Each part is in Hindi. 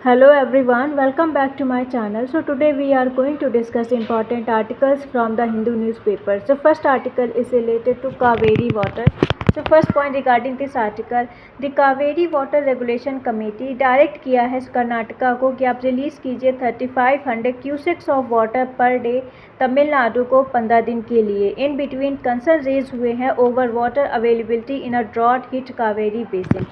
Hello everyone, welcome back to my channel. So today we are going to discuss important articles from the Hindu newspaper. So first article is related to Kaveri water. So first point regarding this article, the Kaveri Water Regulation Committee direct किया है कर्नाटका को कि आप रिलीज़ कीजिए 3500 cusecs of water per day Tamil Nadu को 15 दिन के लिए. इन बिटवीन कंसर्न रेज हुए हैं over water availability in a drought hit Kaveri basin.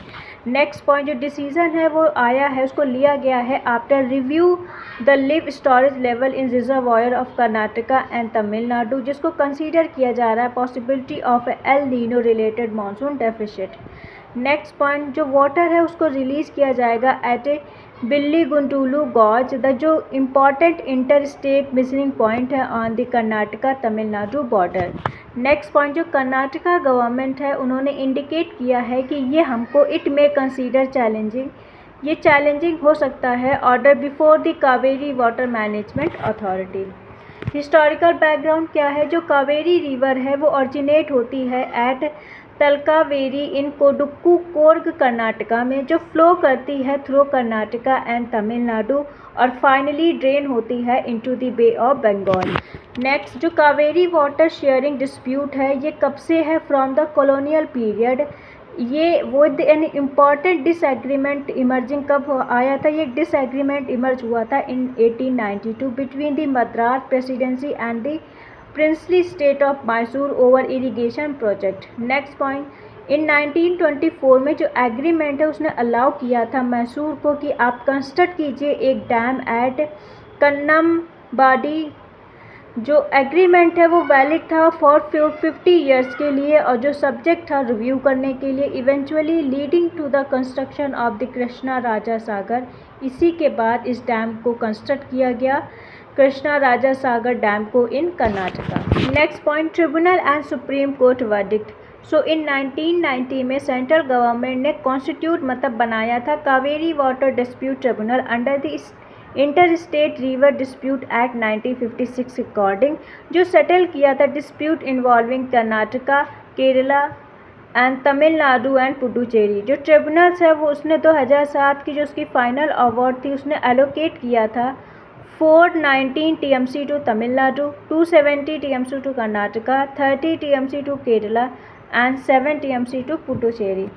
Next point जो डिसीजन है वो आया है, उसको लिया गया है after review the live storage level in reservoir of Karnataka and Tamil Nadu, जिसको कंसीडर किया जा रहा है possibility of El Nino related monsoon deficit. Next point जो वाटर है उसको रिलीज़ किया जाएगा at a Biligundlu gauge the जो इम्पॉर्टेंट इंटर स्टेट मिसनिंग पॉइंट है on the Karnataka Tamil Nadu border. Next point जो कर्नाटका गवर्नमेंट है उन्होंने इंडिकेट किया है कि ये हमको इट मे कंसीडर चैलेंजिंग, ये चैलेंजिंग हो सकता है order before the Kaveri water management authority. Historical background क्या है, जो कावेरी रिवर है वो ऑरिजिनेट होती है एट तलकावेरी इन कोडुक्कू कोर्ग कर्नाटका में, जो फ्लो करती है थ्रू कर्नाटका एंड तमिलनाडु और फाइनली ड्रेन होती है into the bay of Bengal. Next जो कावेरी वाटर शेयरिंग डिस्प्यूट है ये कब से है, फ्रॉम द कॉलोनियल पीरियड. ये वो एन इम्पॉर्टेंट डिसएग्रीमेंट इमर्जिंग कब आया था, ये डिसएग्रीमेंट इमर्ज हुआ था इन 1892 between the Madras presidency and the princely state of Mysore over irrigation project. Next point in 1924 में जो एग्रीमेंट है उसने अलाउ किया था मैसूर को कि आप कंस्ट्रक्ट कीजिए एक डैम एट कन्नमबाड़ी. जो एग्रीमेंट है वो वैलिड था फॉर 50 ईयर्स के लिए और जो सब्जेक्ट था रिव्यू करने के लिए, eventually leading to the construction of the Krishna Raja Sagar. इसी के बाद इस डैम को कंस्ट्रक्ट किया गया, कृष्णा राजा सागर डैम को in Karnataka. Next point tribunal and supreme court verdict. So in 1990 में सेंट्रल गवर्नमेंट ने कॉन्स्टिट्यूट मतलब बनाया था Kaveri water dispute tribunal under the inter state river dispute act 1956 according, जो सेटल किया था dispute involving Karnataka, Kerala and Tamil Nadu and Puducherry. जो ट्रिब्यूनल्स है वो उसने 2007 की जो उसकी फाइनल अवार्ड थी उसने एलोकेट किया था 419 TMC to Tamil Nadu, 270 TMC to Karnataka, 30 TMC to Kerala and 7 TMC to Puducherry.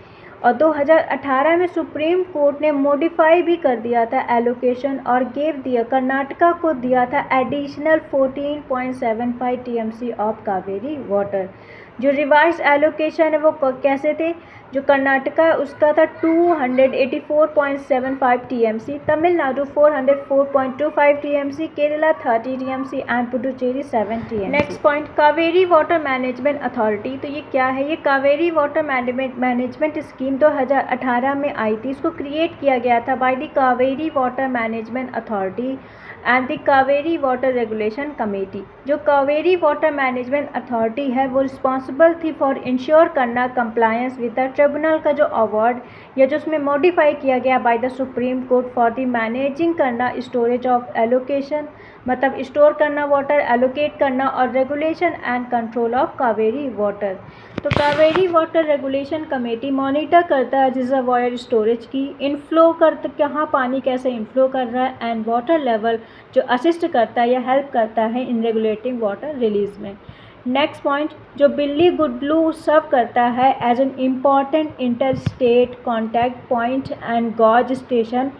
और 2018 में सुप्रीम कोर्ट ने मॉडिफाई भी कर दिया था एलोकेशन और गेव दिया कर्नाटका को दिया था additional 14.75 TMC of Kaveri water. जो रिवाइज एलोकेशन है वो कैसे थे, जो कर्नाटका है उसका था 284.75 TMC, Tamil Nadu 404.25 TMC, Kerala 30 TMC and Puducherry 7 TMC. Next point Kaveri water management authority. तो ये क्या है, ये कावेरी वाटर मैनेजमेंट स्कीम 2018 में आई थी. इसको क्रिएट किया गया था by the Kaveri water management authority and the Kaveri water regulation committee. जो कावेरी वाटर मैनेजमेंट अथॉरिटी है वो रिस्पॉन्सिबल थी फॉर इंश्योर करना कंप्लायंस विद द ट्रिब्यूनल का जो अवार्ड या जो उसमें मॉडिफाई किया गया by the supreme court for the managing करना स्टोरेज ऑफ एलोकेशन, मतलब स्टोर करना वाटर, एलोकेट करना और regulation and control of Kaveri water. तो Kaveri water regulation committee monitor करता है रिजर्वायर स्टोरेज की, इनफ्लो करता कहाँ पानी कैसे इनफ्लो कर रहा है एंड वाटर लेवल जो असिस्ट करता है या हेल्प करता है इन रेगुलेटिंग वाटर रिलीज में. नेक्स्ट पॉइंट जो बिल्ली गुडलू सर्व करता है as an important inter state contact point and gauge station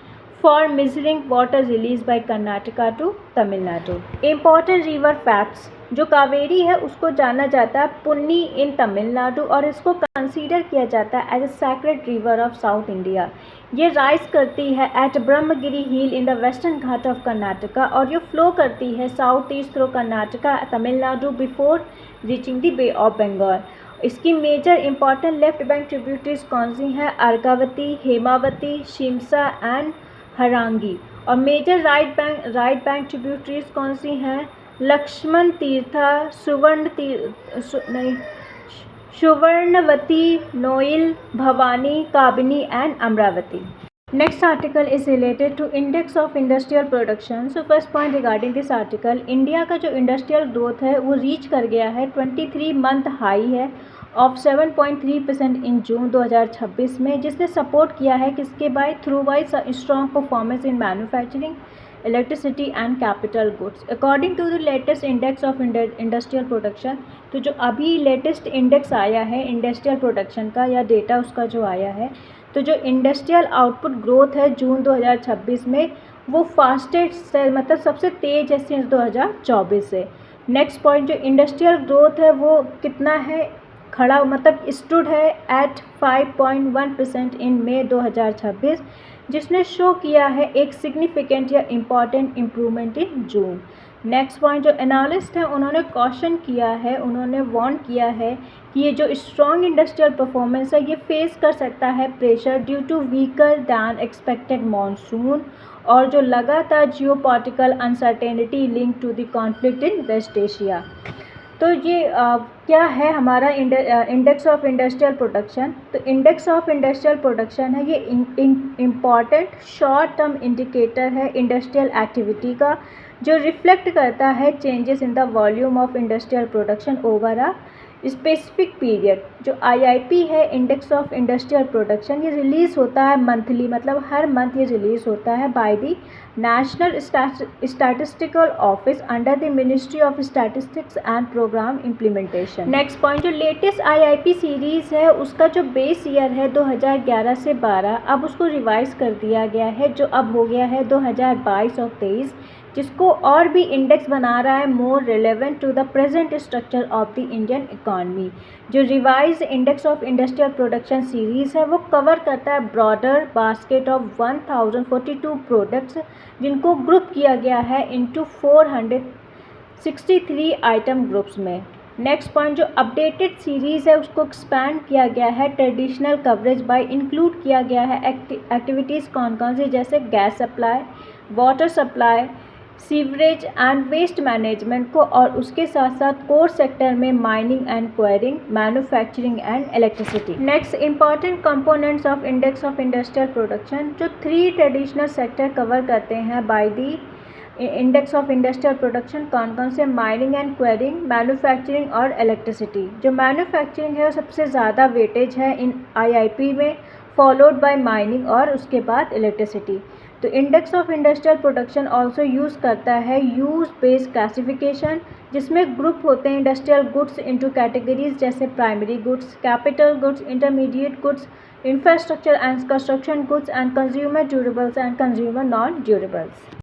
for measuring water release by Karnataka to Tamil Nadu. Important river facts. जो कावेरी है उसको जाना जाता है पुन्नी इन तमिलनाडु और इसको कंसीडर किया जाता है as a sacred river of south India. ये राइज करती है at Brahmagiri hill in the western Ghat of Karnataka और ये फ्लो करती है south east through Karnataka Tamil Nadu before reaching the bay of Bengal. इसकी major important left bank tributaries कौन सी हैं, अर्कावती, हेमावती, शिमसा एंड हरांगी. और मेजर राइट बैंक ट्रिब्यूटरीज कौन सी हैं, Lakshmana Tirtha, Suvarnavathi, Noyyal, Bhavani, Kabini and Amravati. Next article is related to index of industrial production. So first point regarding this article, India का जो इंडस्ट्रियल ग्रोथ है वो रीच कर गया है 23 मंथ हाई है ऑफ 7.3% इन जून 2026 में, जिसने सपोर्ट किया है किसके by through by strong performance in manufacturing, electricity and capital goods. According to the latest index of industrial production, तो जो अभी लेटेस्ट इंडेक्स आया है इंडस्ट्रियल प्रोडक्शन का या डेटा उसका जो आया है, तो जो इंडस्ट्रियल आउटपुट ग्रोथ है जून 2026 में वो फास्टेस्ट है, मतलब सबसे तेज है सिंस 2024 से। नेक्स्ट पॉइंट, जो इंडस्ट्रियल ग्रोथ है वो कितना है, खड़ा मतलब स्टूड है एट 5.1% इन मई 2026, जिसने शो किया है एक सिग्निफिकेंट या important improvement in June. Next point, जो एनालिस्ट हैं उन्होंने कॉशन किया है, उन्होंने वार्न किया है कि ये जो स्ट्रॉन्ग इंडस्ट्रियल परफॉर्मेंस है ये फेस कर सकता है pressure due to weaker than expected monsoon और जो लगातार geopolitical uncertainty link to the conflict in West Asia. तो ये क्या है हमारा इंडेक्स ऑफ इंडस्ट्रियल प्रोडक्शन। तो इंडेक्स ऑफ इंडस्ट्रियल प्रोडक्शन है ये इम्पॉर्टेंट शॉर्ट टर्म इंडिकेटर है इंडस्ट्रियल एक्टिविटी का, जो रिफ्लेक्ट करता है changes in the volume of industrial production over a specific period. जो IIP है इंडेक्स ऑफ इंडस्ट्रियल प्रोडक्शन, ये रिलीज़ होता है मंथली, मतलब हर मंथ ये रिलीज़ होता है by the National Statistical Office under the Ministry of Statistics and Programme Implementation. Next point, जो लेटेस्ट IIP सीरीज़ है उसका जो बेस ईयर है 2011 से 12, अब उसको रिवाइज कर दिया गया है, जो अब हो गया है 2022 और 23, जिसको और भी इंडेक्स बना रहा है more relevant to the present structure of the Indian economy. जो revise index of industrial production series है वो कवर करता है ब्रॉडर बास्केट ऑफ 1042 प्रोडक्ट्स, जिनको ग्रुप किया गया है इनटू 463 आइटम ग्रुप्स में। नेक्स्ट पॉइंट, जो अपडेटेड सीरीज़ है उसको एक्सपैंड किया गया है ट्रेडिशनल कवरेज बाय इंक्लूड किया गया है एक्टिविटीज़ कौन कौन सी, जैसे gas supply, water supply, sewerage and waste management को, और उसके साथ साथ कोर सेक्टर में mining and quarrying, manufacturing and electricity. Next important components of index of industrial production, जो 3 ट्रेडिशनल सेक्टर कवर करते हैं by the index of industrial production, कौन कौन से, माइनिंग एंड क्वायरिंग, मैन्युफैक्चरिंग और इलेक्ट्रिसिटी। जो मैन्युफैक्चरिंग है वो सबसे ज़्यादा वेटेज है इन IIP में, फॉलोड बाय माइनिंग और उसके बाद इलेक्ट्रिसिटी। तो index of industrial production also use करता है यूज बेस्ड क्लासिफिकेशन, जिसमें ग्रुप होते हैं इंडस्ट्रियल गुड्स इनटू कैटेगरीज, जैसे primary goods, capital goods, intermediate goods, infrastructure and construction goods and consumer durables and consumer non durables.